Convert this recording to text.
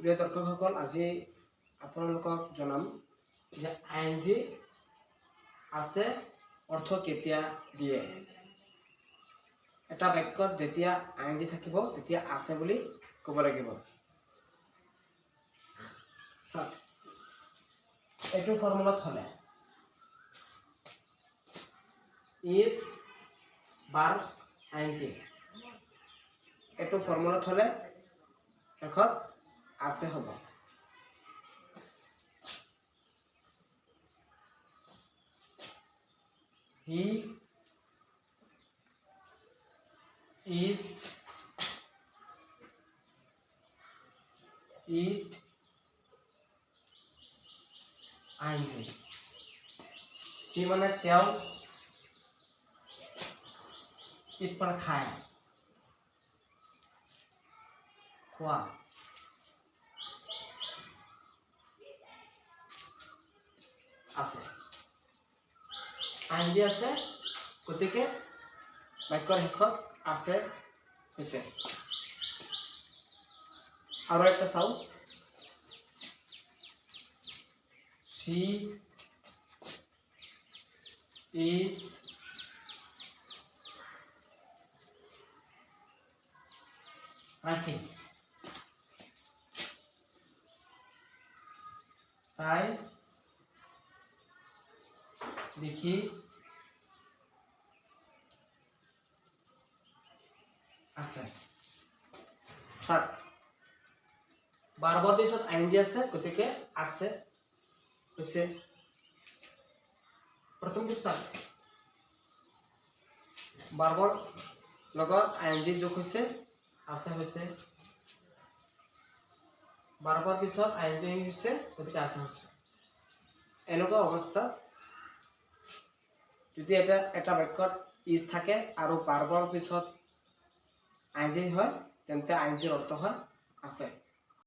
প্ৰিয় দৰ্শকসকল, আজি আপোনালোকক জনাম যে আইএনজি আছে অৰ্থ কেতিয়া দিয়ে। এটা বাক্যত যেতিয়া আইএনজি থাকিব তেতিয়া আছে বুলি ক'ব লাগিব। এইটো ফৰ্মুলাত হ'লে ইজ ভাৰ্ব আইএনজি, এইটো ফৰ্মুলাত হ'লে শেষত আছে হ'ব। He is, it, ING. সি মানে তেওঁ, ইট মানে খায়, খোৱা, আছে, আইএনজি আছে, গতিকে বাক্যৰ শেষত আছে হৈছে। আৰু একটা চাওঁ, she is writing, তাই লিখি আছে। চাওক, ভাৰ্বৰ পিছত আইএনজি আছে, গতিকে আছে হৈছে। প্ৰথমটো চাওক, ভাৰ্বৰ লগত আইএনজি যোগ হৈছে, আছে হৈছে। ভাৰ্বৰ পিছত আইএনজি হৈছে, গতিকে আছে হৈছে। এনেকুৱা অৱস্থাত যদি এটা বাক্যত ইজ থাকে আৰু ভাৰ্বৰ পিছত আইএনজি হয়, তেন্তে আইএনজিৰ অৰ্থ হয় আছে।